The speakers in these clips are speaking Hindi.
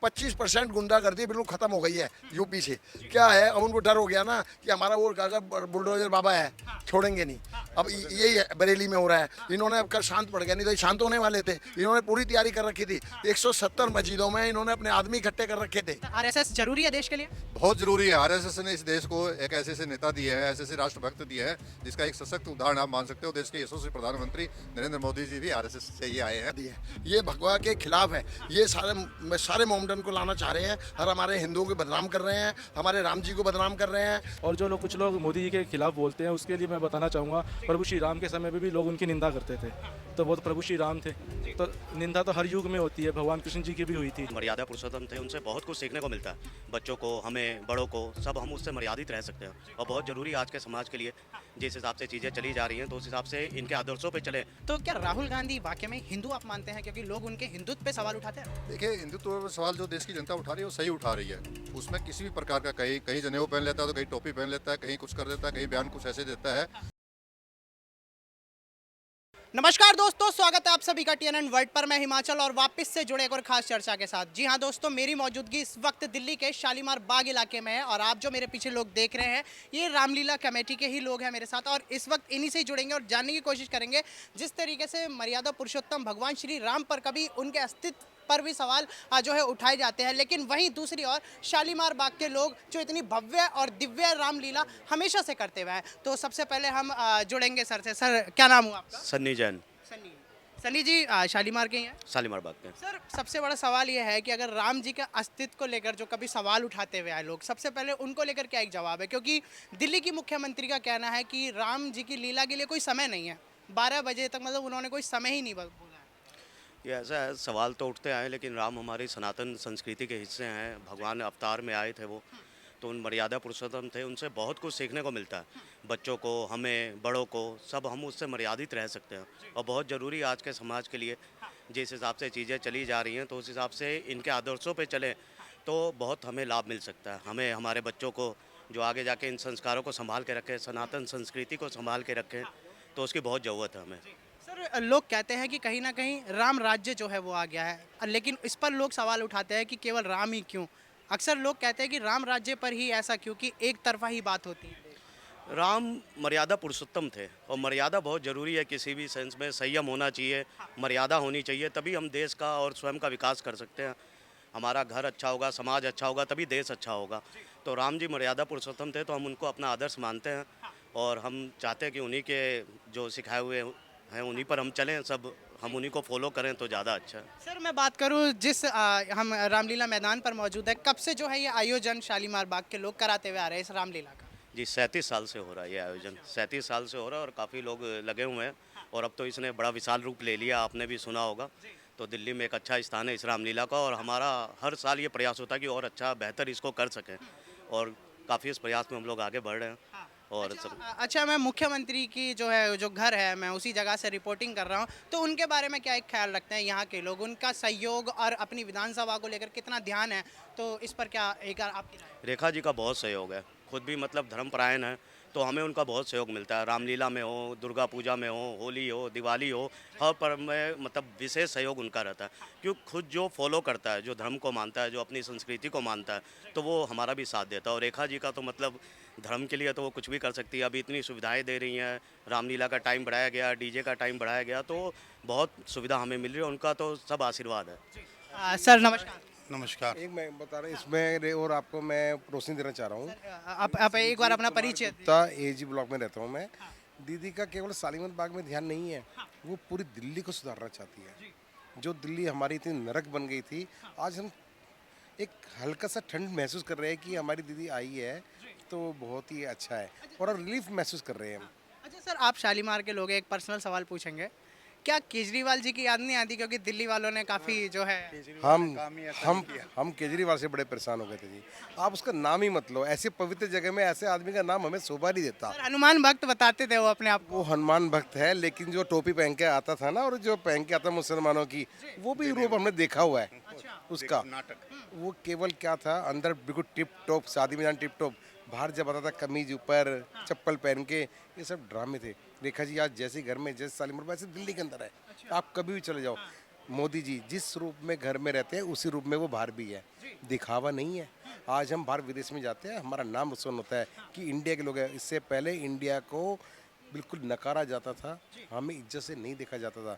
25% गुंडागर्दी बिल्कुल खत्म हो गई है यूपी से। क्या है, अब उनको डर हो गया ना कि हमारा वो काका बुलडोजर बाबा है, छोड़ेंगे नहीं। अब यही है, बरेली में हो रहा है। इन्होंने अब कल शांत पड़ गया, नहीं तो ये शांत होने वाले थे। इन्होंने पूरी तैयारी कर रखी थी। 170 मस्जिदों में इन्होंने अपने आदमी इकट्ठे कर रखे थे। आरएसएस जरूरी है देश के लिए? बहुत जरूरी है। आरएसएस ने इस देश को एक ऐसे ऐसे नेता दिए हैं, ऐसे ऐसे राष्ट्रभक्त दिए हैं, जिसका एक सशक्त उदाहरण आप मान सकते हो। देश के यशस्वी प्रधानमंत्री नरेंद्र मोदी जी भी आरएसएस से ही आए हैं। ये भगवा के खिलाफ है। ये सारे सारे मोमडन को लाना चाह रहे हैं और हमारे हिंदुओं को बदनाम कर रहे हैं, हमारे राम जी को बदनाम कर रहे हैं। और जो लोग कुछ लोग मोदी जी के खिलाफ बोलते हैं, उसके लिए मैं बताना चाहूँगा, प्रभु श्री राम के समय में भी लोग उनकी निंदा करते थे, तो वो तो प्रभु श्री राम थे। तो निंदा तो हर युग में होती है, भगवान कृष्ण जी की भी हुई थी। मर्यादा पुरुषोत्तम थे, उनसे बहुत कुछ सीखने को मिलता है। बच्चों को, हमें, बड़ों को, सब हम उससे मर्यादित रह सकते हैं और बहुत ज़रूरी आज के समाज के लिए। जिस हिसाब से चीज़ें चली जा रही हैं, तो उस हिसाब से इनके आदर्शों पे चले। तो क्या राहुल गांधी वाकई में हिंदू आप मानते हैं, क्योंकि लोग उनके हिंदुत्व पे सवाल उठाते हैं? देखिए, हिंदुत्व पर सवाल जो देश की जनता उठा रही है वो सही उठा रही है। उसमें किसी भी प्रकार का, कहीं कहीं जनेऊ पहन लेता है तो कहीं टोपी पहन लेता है, कहीं कुछ कर देता है, कहीं बयान कुछ ऐसे देता है। नमस्कार दोस्तों, स्वागत है आप सभी का टीएनएन वर्ल्ड पर। मैं हिमाचल और वापस से जुड़े एक और खास चर्चा के साथ। जी हाँ दोस्तों, मेरी मौजूदगी इस वक्त दिल्ली के शालीमार बाग इलाके में है और आप जो मेरे पीछे लोग देख रहे हैं, ये रामलीला कमेटी के ही लोग हैं मेरे साथ और इस वक्त इन्हीं से ही जुड़ेंगे और जानने की कोशिश करेंगे जिस तरीके से मर्यादा पुरुषोत्तम भगवान श्री राम पर कभी उनके अस्तित्व पर भी सवाल जो है उठाए जाते हैं, लेकिन वहीं दूसरी ओर शालीमार बाग के लोग जो इतनी भव्य और दिव्य रामलीला हमेशा से करते हुए हैं। तो सबसे पहले हम जुड़ेंगे सर से। सर, क्या नाम हुआ आपका? सन्नी जैन, सनी। सनी जी शालीमार के ही हैं? शालीमार बाग के। सर, सबसे बड़ा सवाल ये है कि अगर राम जी के अस्तित्व को लेकर जो कभी सवाल उठाते हुए आए लोग, सबसे पहले उनको लेकर क्या एक जवाब है? क्योंकि दिल्ली की मुख्यमंत्री का कहना है कि राम जी की लीला के लिए कोई समय नहीं है। 12 बजे तक मतलब उन्होंने कोई समय ही नहीं बोला है। ये ऐसा है, सवाल तो उठते आए, लेकिन राम हमारी सनातन संस्कृति के हिस्से हैं। भगवान अवतार में आए थे वो, तो उन मर्यादा पुरुषोत्तम थे, उनसे बहुत कुछ सीखने को मिलता है। बच्चों को, हमें, बड़ों को, सब हम उससे मर्यादित रह सकते हैं और बहुत ज़रूरी आज के समाज के लिए। जिस हिसाब से चीज़ें चली जा रही हैं, तो उस हिसाब से इनके आदर्शों पे चलें तो बहुत हमें लाभ मिल सकता है। हमें, हमारे बच्चों को, जो आगे जाके इन संस्कारों को संभाल के रखें, सनातन संस्कृति को संभाल के रखें, तो उसकी बहुत ज़रूरत है हमें। सर, लोग कहते हैं कि कहीं ना कहीं राम राज्य जो है वो आ गया है, लेकिन इस पर लोग सवाल उठाते हैं कि केवल राम ही क्यों? अक्सर लोग कहते हैं कि राम राज्य पर ही ऐसा क्यों कि एक तरफा ही बात होती है। राम मर्यादा पुरुषोत्तम थे और मर्यादा बहुत ज़रूरी है। किसी भी सेंस में संयम होना चाहिए, मर्यादा होनी चाहिए, तभी हम देश का और स्वयं का विकास कर सकते हैं। हमारा घर अच्छा होगा, समाज अच्छा होगा, तभी देश अच्छा होगा। तो राम जी मर्यादा पुरुषोत्तम थे, तो हम उनको अपना आदर्श मानते हैं और हम चाहते हैं कि उन्हीं के जो सिखाए हुए हैं उन्हीं पर हम चलें, सब हम उन्हीं को फॉलो करें तो ज़्यादा अच्छा है। सर, मैं बात करूं जिस हम रामलीला मैदान पर मौजूद है, कब से जो है ये आयोजन शालीमार बाग के लोग कराते हुए आ रहे हैं इस रामलीला का? जी, 37 साल से हो रहा है ये आयोजन, 37 साल से हो रहा है और काफ़ी लोग लगे हुए हैं और अब तो इसने बड़ा विशाल रूप ले लिया, आपने भी सुना होगा। तो दिल्ली में एक अच्छा स्थान है इस रामलीला का और हमारा हर साल ये प्रयास होता है कि और अच्छा बेहतर इसको कर सकें और काफ़ी इस प्रयास में हम लोग आगे बढ़ रहे हैं। और अच्छा, सब अच्छा, मैं मुख्यमंत्री की जो है जो घर है, मैं उसी जगह से रिपोर्टिंग कर रहा हूँ, तो उनके बारे में क्या एक ख्याल रखते हैं यहाँ के लोग? उनका सहयोग और अपनी विधानसभा को लेकर कितना ध्यान है, तो इस पर क्या एक आपकी राय है? रेखा जी का बहुत सहयोग है, खुद भी मतलब धर्मपरायण है, तो हमें उनका बहुत सहयोग मिलता है। रामलीला में हो, दुर्गा पूजा में हो, होली हो, दिवाली हो, हर पर्व में मतलब विशेष सहयोग उनका रहता है। क्यों, खुद जो फॉलो करता है, जो धर्म को मानता है, जो अपनी संस्कृति को मानता है, तो वो हमारा भी साथ देता है। और रेखा जी का तो मतलब धर्म के लिए तो वो कुछ भी कर सकती है। अभी इतनी सुविधाएं दे रही हैं, रामलीला का टाइम बढ़ाया गया, डीजे का टाइम बढ़ाया गया, तो बहुत सुविधा हमें मिल रही है। उनका तो सब आशीर्वाद है। सर, नमस्कार। नमस्कार। एक मैं बता रहा हूँ इसमें और आपको मैं रोशनी देना चाह रहा हूँ। आप एक बार अपना परिचय दीजिए। गुप्ता एजी ब्लॉक में रहता हूँ मैं। दीदी का केवल शालीमार बाग में ध्यान नहीं है, वो पूरी दिल्ली को सुधारना चाहती है। जो दिल्ली हमारी इतनी नरक बन गई थी, आज हम एक हल्का सा ठंड महसूस कर रहे हैं कि हमारी दीदी आई है, तो बहुत ही अच्छा है और रिलीफ महसूस कर रहे हैं हम। अच्छा सर, आप शालीमार के लोग हैं, एक पर्सनल सवाल पूछेंगे, क्या केजरीवाल जी की याद नहीं आती? क्योंकि दिल्ली वालों ने काफ़ी जो है हम केजरीवाल से बड़े परेशान हो गए थे जी। आप उसका नाम ही मत लो, ऐसे पवित्र जगह में ऐसे आदमी का नाम हमें शोभा नहीं देता। सर, हनुमान भक्त बताते थे वो अपने आप को। वो हनुमान भक्त है, लेकिन जो टोपी पहन के आता था ना और जो पहन के आता मुसलमानों की, वो भी रूप हमने देखा हुआ है उसका। वो केवल क्या था, अंदर बिल्कुल टिप टॉप, शादी में जान टिप टॉप, बाहर जब आता था कमीज ऊपर, चप्पल पहन के, ये सब ड्रामे थे। रेखा जी आज जैसे घर में जैसे शालीमार बाग, ऐसे दिल्ली के अंदर है। आप कभी भी चले जाओ, मोदी जी जिस रूप में घर में रहते हैं उसी रूप में वो बाहर भी है, दिखावा नहीं है। आज हम बाहर विदेश में जाते हैं, हमारा नाम रोशन होता है कि इंडिया के लोग हैं। इससे पहले इंडिया को बिल्कुल नकारा जाता था, हमें इज्जत से नहीं देखा जाता था।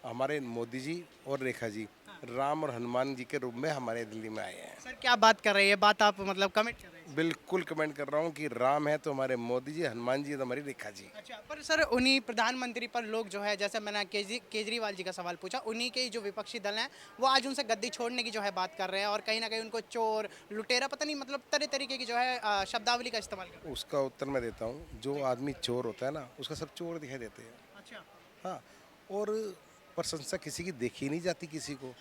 हमारे मोदी जी और रेखा जी राम और हनुमान जी के रूप में हमारे दिल्ली में आए हैं। सर क्या बात कर रहे हैं, ये बात आप मतलब कमेंट कर रहे हैं? बिल्कुल कमेंट कर रहा हूँ कि राम है तो हमारे मोदी जी, हनुमान जी है तो हमारी रेखा जी। अच्छा, पर सर उन्हीं प्रधानमंत्री पर लोग जो है, जैसे मैंने केजरीवाल जी का सवाल पूछा, उन्हीं के ही जो विपक्षी दल हैं वो आज उनसे गद्दी छोड़ने की जो है बात कर रहे हैं और कहीं ना कहीं उनको चोर, लुटेरा, पता नहीं मतलब तरह तरीके की जो है शब्दावली का इस्तेमाल कर रहे हैं। उसका उत्तर मैं देता हूँ, जो आदमी चोर होता है ना उसका सब चोर दिखाई देते हैं। अच्छा, हाँ, और प्रशंसा किसी की देखी नहीं जाती किसी को।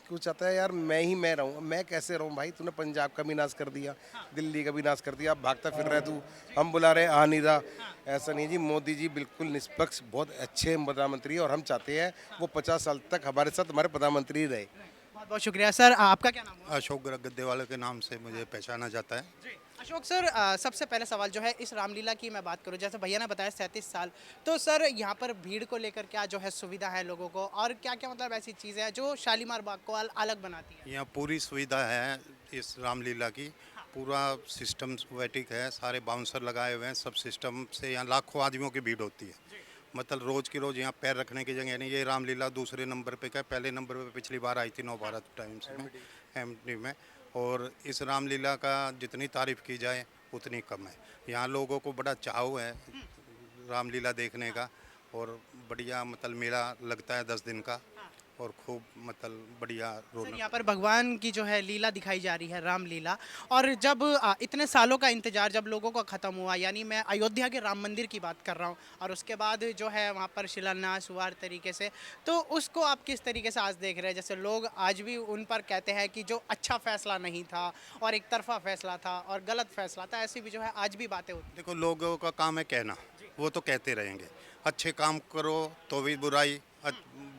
क्यों चाहता है यार मैं रहूँ, मैं कैसे रहूँ भाई? तूने पंजाब का भी नाश कर दिया, दिल्ली का भी नाश कर दिया, अब भागता फिर रहा है तू, हम बुला रहे आ नहीं रहा। ऐसा नहीं है जी, मोदी जी बिल्कुल निष्पक्ष बहुत अच्छे प्रधानमंत्री हैं और हम चाहते हैं वो 50 साल तक हमारे साथ हमारे प्रधानमंत्री रहे। बहुत बहुत शुक्रिया सर। आपका क्या नाम है? अशोक गद्देवाला के नाम से मुझे पहचाना जाता है। अशोक सर, सबसे पहले सवाल जो है इस रामलीला की मैं बात करूं, जैसे भैया ने बताया 37 साल, तो सर यहाँ पर भीड़ को लेकर क्या जो है सुविधा है लोगों को, और क्या क्या मतलब ऐसी चीज़ें हैं जो शालीमार बाग को अलग बनाती है? यहाँ पूरी सुविधा है इस रामलीला की, पूरा सिस्टम वैटिक है, सारे बाउंसर लगाए हुए हैं, सब सिस्टम से यहाँ लाखों आदमियों की भीड़ होती है। मतलब रोज़ की रोज़ यहाँ पैर रखने की जगह नहीं। ये रामलीला दूसरे नंबर पे क्या, पहले नंबर पे पिछली बार आई थी नव भारत टाइम्स में, एमडी में। और इस रामलीला का जितनी तारीफ़ की जाए उतनी कम है। यहाँ लोगों को बड़ा चाव है रामलीला देखने का, और बढ़िया मतलब मेला लगता है 10 दिन का, और खूब मतलब बढ़िया सर रौनक। यहाँ पर भगवान की जो है लीला दिखाई जा रही है, रामलीला, और जब इतने सालों का इंतजार जब लोगों का ख़त्म हुआ, यानी मैं अयोध्या के राम मंदिर की बात कर रहा हूँ, और उसके बाद जो है वहाँ पर शिलान्यास हुआ हर तरीके से, तो उसको आप किस तरीके से आज देख रहे हैं? जैसे लोग आज भी उन पर कहते हैं कि जो अच्छा फैसला नहीं था और एक तरफा फैसला था और गलत फैसला था, ऐसी भी जो है आज भी बातें होती देखो, लोगों का काम है कहना, वो तो कहते रहेंगे। अच्छे काम करो तो भी बुराई,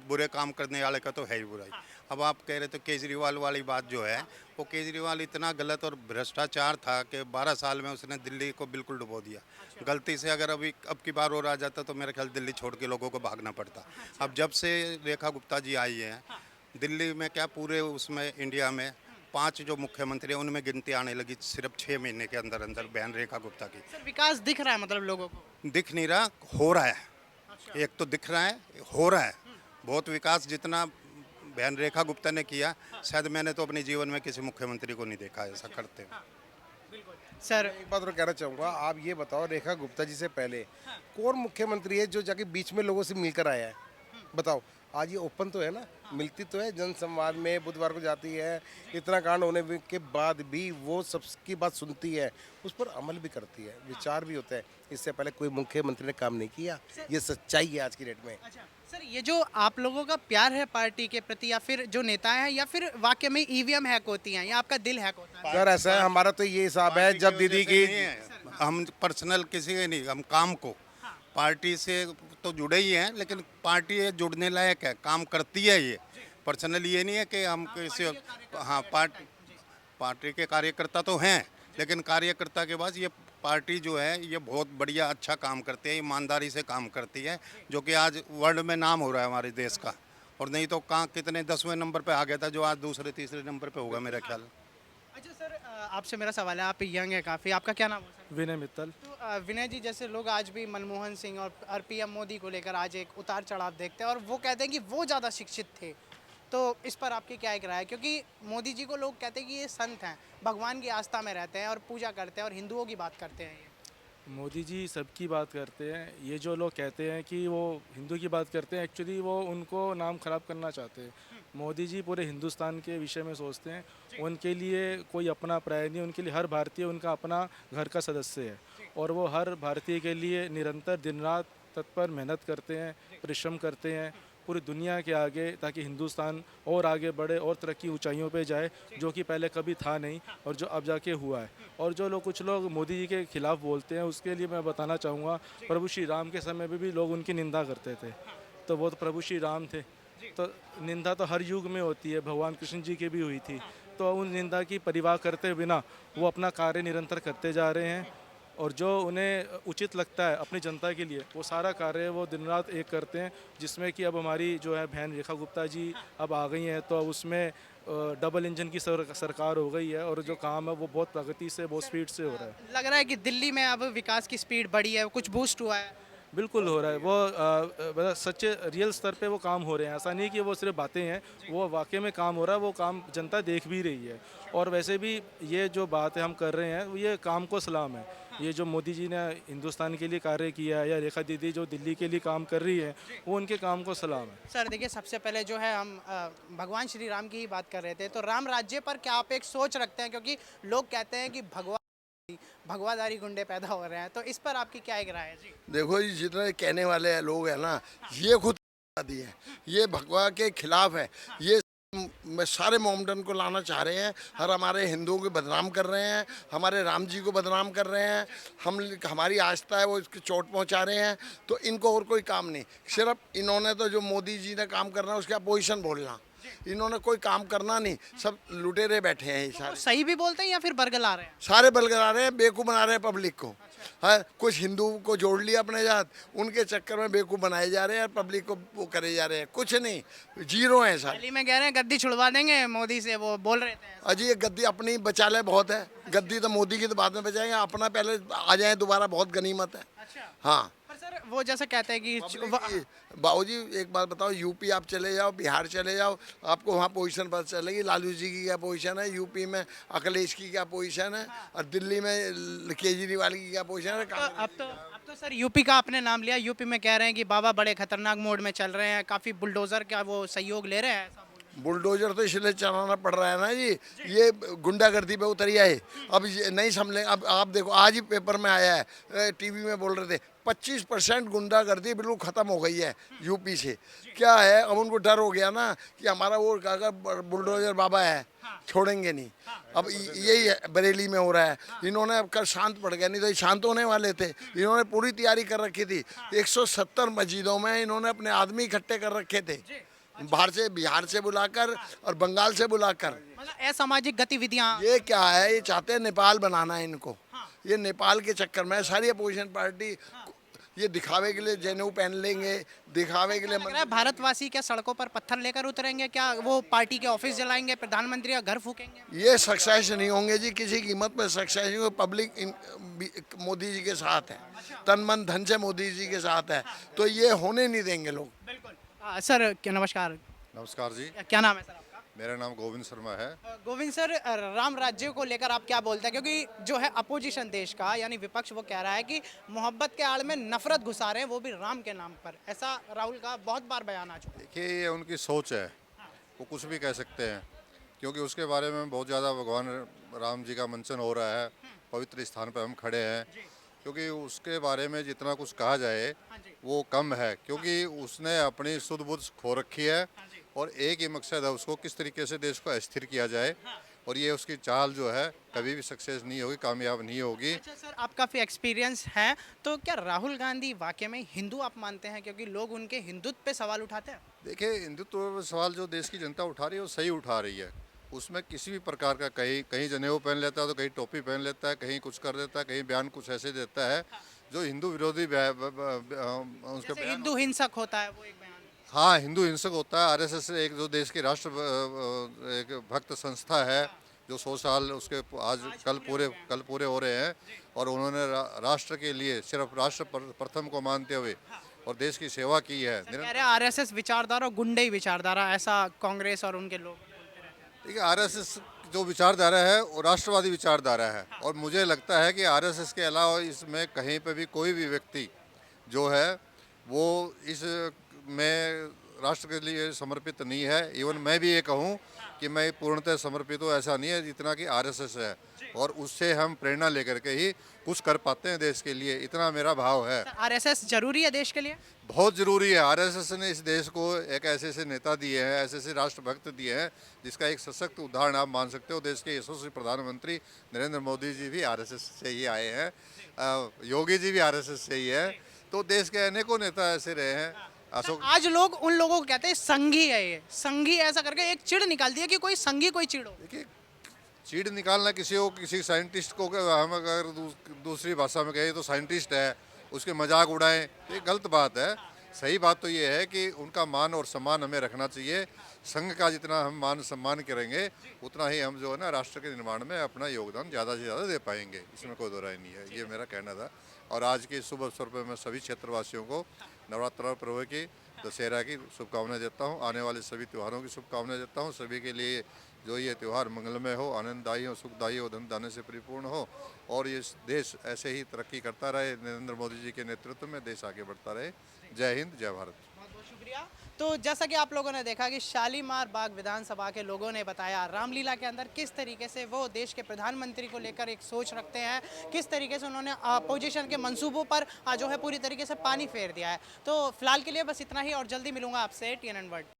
बुरे काम करने वाले का तो है ही बुराई। अब आप कह रहे थे केजरीवाल वाली बात जो है, वो केजरीवाल इतना गलत और भ्रष्टाचार था कि 12 साल में उसने दिल्ली को बिल्कुल डुबो दिया। गलती से अगर अब की बार और आ जाता तो मेरे ख्याल दिल्ली छोड़ के लोगों को भागना पड़ता। अब जब से रेखा गुप्ता जी आई हैं दिल्ली में, क्या पूरे उसमें इंडिया में 5 जो मुख्यमंत्री हैं उनमें गिनती आने लगी सिर्फ 6 महीने के अंदर अंदर, बहन रेखा गुप्ता की। है? सर विकास दिख रहा है मतलब लोगों को? दिख नहीं रहा, हो रहा है। एक तो दिख रहा है, हो रहा है बहुत विकास। जितना बहन रेखा गुप्ता ने किया, शायद मैंने तो अपने जीवन में किसी मुख्यमंत्री को नहीं देखा ऐसा करते हुए। सर एक बात और कहना चाहूँगा, आप ये बताओ रेखा गुप्ता जी से पहले कौन मुख्यमंत्री है जो जाके बीच में लोगों से मिलकर आया है? बताओ। आज ये ओपन तो है ना, मिलती तो है जन संवाद में, बुधवार को जाती है, इतना कांड होने के बाद भी वो सबकी बात सुनती है, उस पर अमल भी करती है, विचार भी होता है। इससे पहले कोई मुख्यमंत्री ने काम नहीं किया, ये सच्चाई है आज की डेट में। अच्छा सर, ये जो आप लोगों का प्यार है पार्टी के प्रति, या फिर जो नेताएं हैं, या फिर वाकई में ईवीएम हैक होती हैं, या आपका दिल हैक होता है? सर ऐसा है, हमारा तो ये हिसाब है, जब दीदी की हम पर्सनल किसी के नहीं, हम काम को, पार्टी से तो जुड़े ही हैं, लेकिन पार्टी ये जुड़ने लायक है, काम करती है ये। पर्सनल ये नहीं है कि हम किसी, हाँ पार्टी के कार्यकर्ता तो हैं, लेकिन कार्यकर्ता के बाद ये पार्टी जो है ये बहुत बढ़िया अच्छा काम करती है, ईमानदारी से काम करती है, जो कि आज वर्ल्ड में नाम हो रहा है हमारे देश का। और नहीं तो कहाँ कितने 10वें नंबर पे आ गया था, जो आज दूसरे तीसरे नंबर पे होगा मेरा ख्याल। अच्छा सर, आपसे मेरा सवाल है, आप यंग है काफ़ी, आपका क्या नाम है सर? विनय मित्तल। तो विनय जी, जैसे लोग आज भी मनमोहन सिंह और पीएम मोदी को लेकर आज एक उतार चढ़ाव देखते हैं, और वो कहते हैं कि वो ज़्यादा शिक्षित थे, तो इस पर आपकी क्या एक राय है? क्योंकि मोदी जी को लोग कहते हैं कि ये संत हैं, भगवान की आस्था में रहते हैं और पूजा करते हैं और हिंदुओं की बात करते हैं। ये मोदी जी सबकी बात करते हैं। ये जो लोग कहते हैं कि वो हिंदू की बात करते हैं, एक्चुअली वो उनको नाम खराब करना चाहते हैं। मोदी जी पूरे हिंदुस्तान के विषय में सोचते हैं, उनके लिए कोई अपना पराया नहीं, उनके लिए हर भारतीय उनका अपना घर का सदस्य है, और वो हर भारतीय के लिए निरंतर दिन रात तत्पर मेहनत करते हैं, परिश्रम करते हैं पूरी दुनिया के आगे, ताकि हिंदुस्तान और आगे बढ़े और तरक्की ऊंचाइयों पे जाए, जो कि पहले कभी था नहीं और जो अब जाके हुआ है। और जो लोग कुछ लोग मोदी जी के खिलाफ बोलते हैं, उसके लिए मैं बताना चाहूँगा, प्रभु श्री राम के समय में भी लोग उनकी निंदा करते थे, तो वो तो प्रभु श्री राम थे, तो निंदा तो हर युग में होती है, भगवान कृष्ण जी की भी हुई थी। तो उन निंदा की परिवाह करते बिना वो अपना कार्य निरंतर करते जा रहे हैं, और जो उन्हें उचित लगता है अपनी जनता के लिए वो सारा कार्य वो दिन रात एक करते हैं, जिसमें कि अब हमारी जो है बहन रेखा गुप्ता जी अब आ गई हैं, तो अब उसमें डबल इंजन की सरकार हो गई है और जो काम है वो बहुत प्रगति से बहुत स्पीड से हो रहा है। लग रहा है कि दिल्ली में अब विकास की स्पीड बढ़ी है, कुछ बूस्ट हुआ है। बिल्कुल हो रहा है वो, मतलब सच्चे रियल स्तर पे वो काम हो रहे हैं, ऐसा नहीं कि वो सिर्फ बातें हैं, वो वाकई में काम हो रहा है, वो काम जनता देख भी रही है। और वैसे भी ये जो बात है हम कर रहे हैं ये काम को सलाम है। ये जो मोदी जी ने हिंदुस्तान के लिए कार्य किया है या रेखा दीदी जो दिल्ली के लिए काम कर रही है वो उनके काम को सलाम है। सर देखिए, सबसे पहले जो है हम भगवान श्री राम की ही बात कर रहे थे, तो राम राज्य पर क्या आप एक सोच रखते हैं? क्योंकि लोग कहते हैं कि भगवाधारी गुंडे पैदा हो रहे हैं, तो इस पर आपकी क्या एक राय है जी? देखो जी, जितने कहने वाले लोग हैं ना, ये खुद आदि है, ये भगवा के खिलाफ है, ये सारे मोमडन को लाना चाह रहे हैं और हमारे हिंदुओं को बदनाम कर रहे हैं, हमारे राम जी को बदनाम कर रहे हैं, हमारी आस्था है वो इसकी चोट पहुंचा रहे हैं। तो इनको और कोई काम नहीं, सिर्फ इन्होंने तो जो मोदी जी ने काम करना है उसके अपोजिशन बोलना, इन्होंने कोई काम करना नहीं, सब लुटेरे बैठे हैं ये सारे। सही भी बोलते हैं या फिर बरगला रहे हैं? सारे बलगरा रहे हैं, बेवकूफ़ बना रहे हैं पब्लिक को। हाँ, कुछ हिंदू को जोड़ लिया अपने साथ, उनके चक्कर में बेवकूफ़ बनाए जा रहे हैं, पब्लिक को वो करे जा रहे हैं, कुछ नहीं, जीरो है सारे। दिल्ली में कह रहे हैं गद्दी छुड़वा देंगे मोदी से, वो बोल रहे थे। अजी ये गद्दी अपनी बचा ले बहुत है, गद्दी तो मोदी की तो बाद में बचाएंगे, अपना पहले आ जाए दोबारा बहुत गनीमत है। अच्छा, हाँ पर सर वो जैसे कहते हैं कि बाबूजी एक बात बताओ, यूपी आप चले जाओ, बिहार चले जाओ, आपको वहाँ पोजीशन पता चलेगी, लालू जी की क्या पोजीशन है, यूपी में अखिलेश की क्या पोजीशन है, और दिल्ली में केजरीवाल की क्या पोजीशन है। अब तो सर यूपी का आपने नाम लिया, यूपी में कह रहे हैं कि बाबा बड़े खतरनाक मोड में चल रहे हैं, काफ़ी बुलडोजर का वो सहयोग ले रहे हैं, ऐसा बुलडोजर तो इसलिए चलाना पड़ रहा है ना जी, ये गुंडागर्दी पे उतरी है। अब ये नहीं समझे, अब आप देखो आज ही पेपर में आया है, टीवी में बोल रहे थे 25% गुंडागर्दी बिल्कुल ख़त्म हो गई है यूपी से। क्या है, अब उनको डर हो गया ना कि हमारा वो काका बुलडोजर बाबा है, छोड़ेंगे नहीं। अब यही बरेली में हो रहा है, इन्होंने अब कल शांत पड़ गया, नहीं तो शांत होने वाले थे। इन्होंने पूरी तैयारी कर रखी थी, 170 मस्जिदों में इन्होंने अपने आदमी इकट्ठे कर रखे थे, बाहर से, बिहार से बुलाकर और बंगाल से बुलाकर। मतलब असामाजिक गतिविधियां। ये क्या है, ये चाहते हैं नेपाल बनाना है इनको। ये नेपाल के चक्कर में सारी अपोजिशन पार्टी ये दिखावे के लिए जनेऊ पहन लेंगे, दिखावे के लिए। लग रहा है भारतवासी क्या सड़कों पर पत्थर लेकर उतरेंगे? क्या वो पार्टी के ऑफिस जलाएंगे, प्रधानमंत्री का घर फूकेंगे? ये सक्सेस नहीं होंगे जी, किसी कीमत पे सक्सेस नहीं होंगे। पब्लिक मोदी जी के साथ है, तन मन धन से मोदी जी के साथ है, तो ये होने नहीं देंगे लोग। बिल्कुल। सर क्या नमस्कार, नमस्कार जी, क्या नाम है सर आपका? मेरा नाम गोविंद शर्मा है। गोविंद सर, राम राज्य को लेकर आप क्या बोलते हैं? क्योंकि जो है अपोजिशन देश का यानी विपक्ष वो कह रहा है कि मोहब्बत के आड़ में नफरत घुसा रहे हैं, वो भी राम के नाम पर। ऐसा राहुल का बहुत बार बयान आ चुका है। देखिए ये उनकी सोच है, वो कुछ भी कह सकते हैं, क्योंकि उसके बारे में बहुत ज़्यादा भगवान राम जी का मंचन हो रहा है, पवित्र स्थान पर हम खड़े हैं, क्योंकि उसके बारे में जितना कुछ कहा जाए वो कम है, क्योंकि उसने अपनी सुध बुद्ध खो रखी है और एक ही मकसद है उसको किस तरीके से देश को अस्थिर किया जाए, और ये उसकी चाल जो है कभी भी सक्सेस नहीं होगी, कामयाब नहीं होगी। अच्छा सर, आप काफ़ी एक्सपीरियंस है, तो क्या राहुल गांधी वाकई में हिंदू आप मानते हैं? क्योंकि लोग उनके हिंदुत्व पे सवाल उठाते हैं। देखिए हिंदुत्व पर सवाल जो देश की जनता उठा रही है वो सही उठा रही है, उसमें किसी भी प्रकार का कहीं कहीं जनेऊ पहन लेता है तो कहीं टोपी पहन लेता है, कहीं कुछ कर देता है, कहीं बयान कुछ ऐसे देता है जो हिंदू विरोधी उसके जैसे हिंदू हिंसक होता है वो एक बयान। हाँ, हिंदू हिंसक होता है। आरएसएस एक जो देश की राष्ट्र एक भक्त संस्था है जो 100 साल उसके आज कल पूरे हो रहे हैं, और उन्होंने राष्ट्र के लिए सिर्फ राष्ट्र प्रथम को मानते हुए और देश की सेवा की है। कह रहे हैं आरएसएस विचारधारा गुंडे ही विचारधारा, ऐसा कांग्रेस और उनके लोग बोलते रहते हैं। देखिए आरएसएस जो विचारधारा है वो राष्ट्रवादी विचारधारा है, और मुझे लगता है कि आरएसएस के अलावा इसमें कहीं पे भी कोई भी व्यक्ति जो है वो इस में राष्ट्र के लिए समर्पित नहीं है। इवन मैं भी ये कहूँ कि मैं पूर्णतः समर्पित हूँ, ऐसा नहीं है जितना कि आरएसएस है, और उससे हम प्रेरणा लेकर के ही कुछ कर पाते हैं देश के लिए, इतना मेरा भाव है। आरएसएस जरूरी है देश के लिए? बहुत ज़रूरी है। आरएसएस ने इस देश को एक ऐसे ऐसे नेता दिए हैं, ऐसे ऐसे राष्ट्रभक्त दिए हैं, जिसका एक सशक्त उदाहरण आप मान सकते हो। देश के यशस्वी प्रधानमंत्री नरेंद्र मोदी जी भी आरएसएस से ही आए हैं, योगी जी भी आरएसएस से ही है, तो देश के अनेकों नेता ऐसे रहे हैं। आज लोग उन लोगों को कहते हैं संघी है, ये संघी ऐसा करके एक चिढ़ निकाल दिया कि कोई संघी कोई चिढ़ हो। देखिए चीड़ निकालना किसी को, किसी साइंटिस्ट को, हम अगर दूसरी भाषा में कहें तो साइंटिस्ट है, उसके मजाक उड़ाएं, तो ये गलत बात है। सही बात तो ये है कि उनका मान और सम्मान हमें रखना चाहिए। संघ का जितना हम मान सम्मान करेंगे उतना ही हम जो है ना राष्ट्र के निर्माण में अपना योगदान ज़्यादा से ज़्यादा दे पाएंगे, इसमें कोई दो राय नहीं है। ये मेरा कहना था। और आज के शुभ अवसर पर मैं सभी क्षेत्रवासियों को नवरात्र पर्व की, दशहरा की शुभकामनाएं देता हूँ। आने वाले सभी त्योहारों की शुभकामनाएं देता हूँ। सभी के लिए जो ये त्यौहार मंगलमय हो, आनंददायी हो, सुखदायी हो, धन धान्य से परिपूर्ण हो और ये देश ऐसे ही तरक्की करता रहे। नरेंद्र मोदी जी के नेतृत्व में देश आगे बढ़ता रहे। जय हिंद, जय भारत। बहुत बहुत शुक्रिया। तो जैसा कि आप लोगों ने देखा कि शालीमार बाग विधानसभा के लोगों ने बताया रामलीला के अंदर किस तरीके से वो देश के प्रधानमंत्री को लेकर एक सोच रखते हैं, किस तरीके से उन्होंने अपोजिशन के मंसूबों पर जो है पूरी तरीके से पानी फेर दिया है। तो फिलहाल के लिए बस इतना ही और जल्दी मिलूंगा आपसे TNN वर्ल्ड।